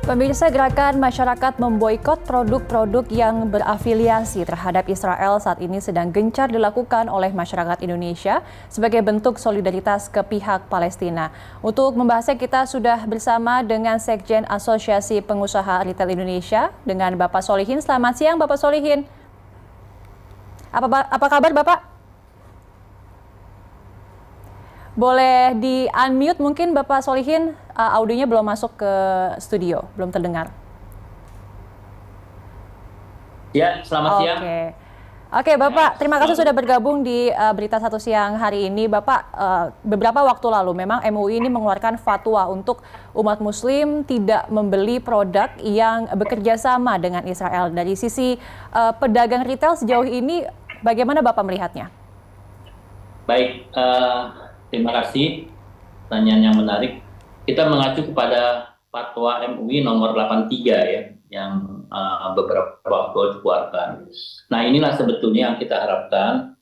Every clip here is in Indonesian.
Pemirsa, gerakan masyarakat memboikot produk-produk yang berafiliasi terhadap Israel saat ini sedang gencar dilakukan oleh masyarakat Indonesia sebagai bentuk solidaritas ke pihak Palestina. Untuk membahasnya kita sudah bersama dengan Sekjen Asosiasi Pengusaha Retail Indonesia dengan Bapak Solihin. Selamat siang Bapak Solihin. Apa kabar Bapak? Boleh di-unmute mungkin Bapak Solihin, audionya belum masuk ke studio, belum terdengar. Ya, selamat siang. Oke, Bapak, terima kasih sudah bergabung di Berita Satu Siang hari ini. Bapak, beberapa waktu lalu memang MUI ini mengeluarkan fatwa untuk umat muslim tidak membeli produk yang bekerja sama dengan Israel. Dari sisi pedagang retail sejauh ini, bagaimana Bapak melihatnya? Baik, terima kasih. Pertanyaan yang menarik. Kita mengacu kepada fatwa MUI nomor 83 ya, yang beberapa waktu dikeluarkan. Nah, inilah sebetulnya yang kita harapkan.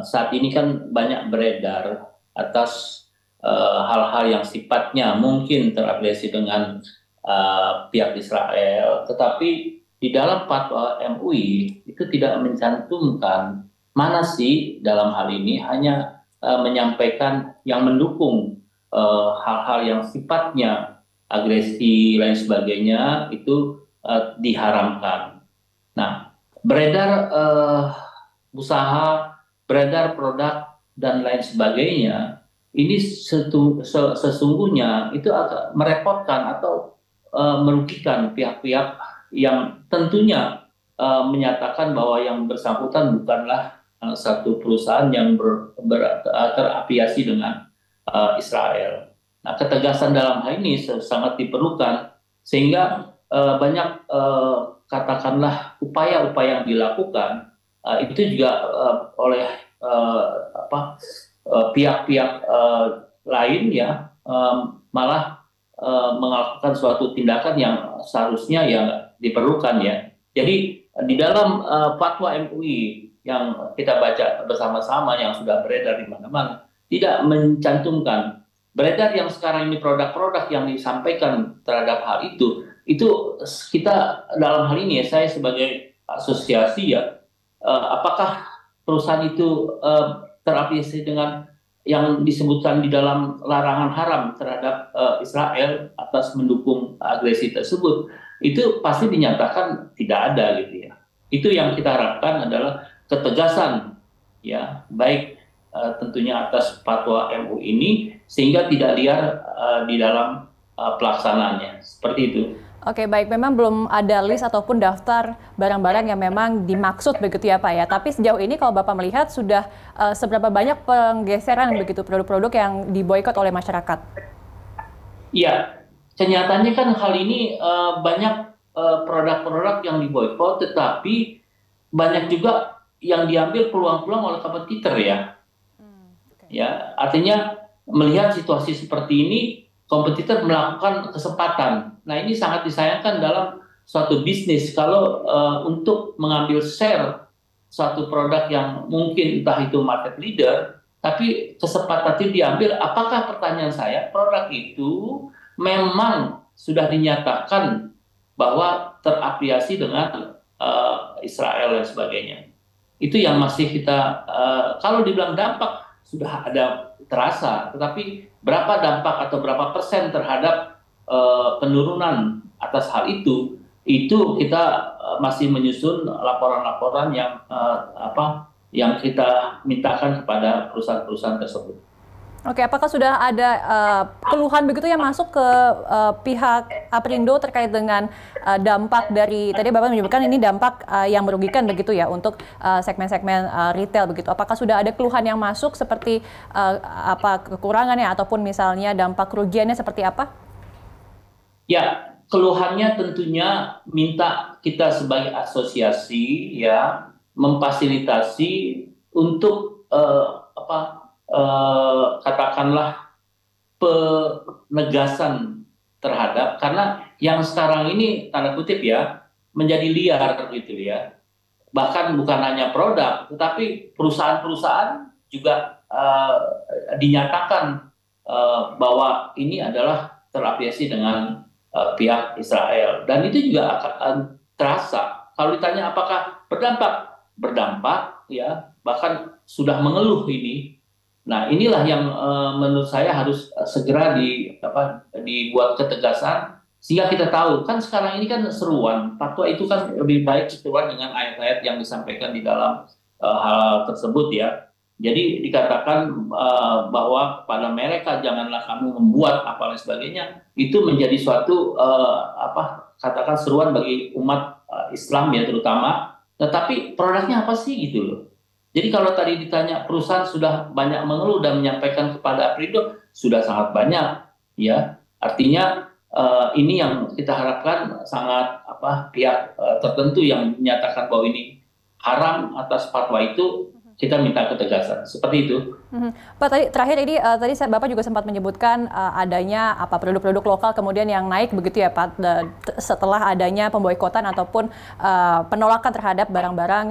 Saat ini kan banyak beredar atas hal-hal yang sifatnya mungkin terafiliasi dengan pihak Israel, tetapi di dalam fatwa MUI itu tidak mencantumkan mana sih dalam hal ini, hanya menyampaikan yang mendukung hal-hal yang sifatnya agresi lain sebagainya itu diharamkan. Nah, beredar usaha, beredar produk dan lain sebagainya, ini sesungguhnya itu agak merepotkan atau merugikan pihak-pihak yang tentunya menyatakan bahwa yang bersangkutan bukanlah satu perusahaan yang terafiliasi dengan Israel. Nah, ketegasan dalam hal ini sangat diperlukan sehingga banyak katakanlah upaya-upaya yang dilakukan itu juga oleh pihak-pihak lain ya malah melakukan suatu tindakan yang seharusnya yang diperlukan ya. Jadi di dalam fatwa MUI yang kita baca bersama-sama yang sudah beredar di mana-mana tidak mencantumkan beredar yang sekarang ini produk-produk yang disampaikan terhadap hal itu kita dalam hal ini ya, saya sebagai asosiasi ya apakah perusahaan itu terafiliasi dengan yang disebutkan di dalam larangan haram terhadap Israel atas mendukung agresi tersebut, itu pasti dinyatakan tidak ada gitu ya. Itu yang kita harapkan adalah ketegasan ya, baik tentunya atas fatwa MUI ini sehingga tidak liar di dalam pelaksanaannya, seperti itu. Oke, baik, memang belum ada list ataupun daftar barang-barang yang memang dimaksud begitu ya Pak ya. Tapi sejauh ini kalau Bapak melihat sudah seberapa banyak penggeseran begitu produk-produk yang diboikot oleh masyarakat? Iya, kenyataannya kan hal ini banyak produk-produk yang diboikot, tetapi banyak juga yang diambil peluang-peluang oleh kompetitor ya. Ya, artinya melihat situasi seperti ini, kompetitor melakukan kesempatan. Nah, ini sangat disayangkan dalam suatu bisnis kalau untuk mengambil share suatu produk yang mungkin entah itu market leader, tapi kesempatan itu diambil. Apakah pertanyaan saya, produk itu memang sudah dinyatakan bahwa terafiliasi dengan Israel dan sebagainya? Itu yang masih kita, kalau dibilang dampak sudah ada terasa, tetapi berapa dampak atau berapa persen terhadap penurunan atas hal itu kita masih menyusun laporan-laporan yang yang kita mintakan kepada perusahaan-perusahaan tersebut. Oke, apakah sudah ada keluhan begitu yang masuk ke pihak Aprindo terkait dengan dampak dari, tadi Bapak menyebutkan ini dampak yang merugikan begitu ya untuk segmen-segmen retail begitu. Apakah sudah ada keluhan yang masuk seperti apa kekurangannya ataupun misalnya dampak kerugiannya seperti apa? Ya, keluhannya tentunya minta kita sebagai asosiasi ya memfasilitasi untuk katakanlah penegasan terhadap, karena yang sekarang ini tanda kutip ya menjadi liar gitu ya, bahkan bukan hanya produk tetapi perusahaan-perusahaan juga dinyatakan bahwa ini adalah terafiliasi dengan pihak Israel. Dan itu juga akan terasa. Kalau ditanya apakah berdampak ya, bahkan sudah mengeluh ini. Nah, inilah yang menurut saya harus segera dibuat ketegasan sehingga kita tahu kan sekarang ini kan seruan fatwa itu kan lebih baik seruan dengan ayat-ayat yang disampaikan di dalam hal tersebut ya. Jadi dikatakan bahwa kepada mereka janganlah kamu membuat apa dan sebagainya, itu menjadi suatu katakan seruan bagi umat Islam ya terutama. Tetapi produknya apa sih gitu loh. Jadi kalau tadi ditanya perusahaan sudah banyak mengeluh dan menyampaikan kepada Aprindo sudah sangat banyak ya. Artinya ini yang kita harapkan sangat pihak tertentu yang menyatakan bahwa ini haram atas fatwa itu kita minta ketegasan seperti itu. Pak, terakhir ini tadi Bapak juga sempat menyebutkan adanya produk-produk lokal kemudian yang naik begitu ya Pak, setelah adanya pemboikotan ataupun penolakan terhadap barang-barang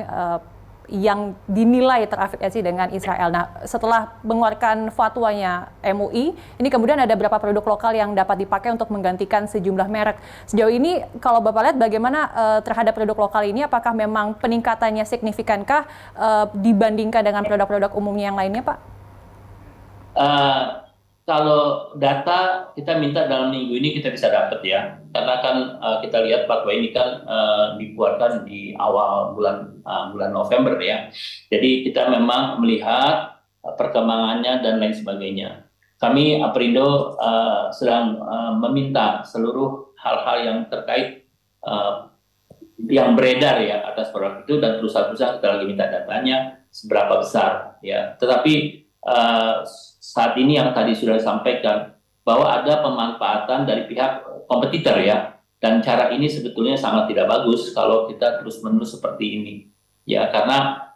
yang dinilai terafiliasi dengan Israel. Nah, setelah mengeluarkan fatwanya MUI, ini kemudian ada beberapa produk lokal yang dapat dipakai untuk menggantikan sejumlah merek. Sejauh ini, kalau Bapak lihat bagaimana terhadap produk lokal ini, apakah memang peningkatannya signifikankah dibandingkan dengan produk-produk umumnya yang lainnya, Pak? Kalau data kita minta dalam minggu ini kita bisa dapat ya, karena kan kita lihat fatwa ini kan dikeluarkan di awal bulan November ya. Jadi kita memang melihat perkembangannya dan lain sebagainya. Kami Aprindo sedang meminta seluruh hal-hal yang terkait yang beredar ya atas produk itu, dan perusahaan-perusahaan kita lagi minta datanya seberapa besar ya. Tetapi saat ini yang tadi sudah disampaikan bahwa ada pemanfaatan dari pihak kompetitor ya, dan cara ini sebetulnya sangat tidak bagus kalau kita terus-menerus seperti ini ya, karena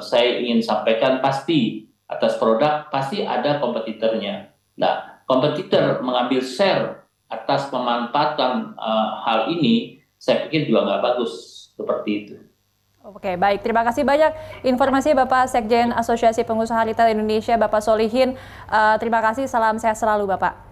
saya ingin sampaikan pasti atas produk pasti ada kompetitornya. Nah, kompetitor mengambil share atas pemanfaatan hal ini, saya pikir juga nggak bagus seperti itu. Oke, baik. Terima kasih banyak informasi Bapak Sekjen Asosiasi Pengusaha Retail Indonesia, Bapak Solihin. Terima kasih, salam sehat selalu Bapak.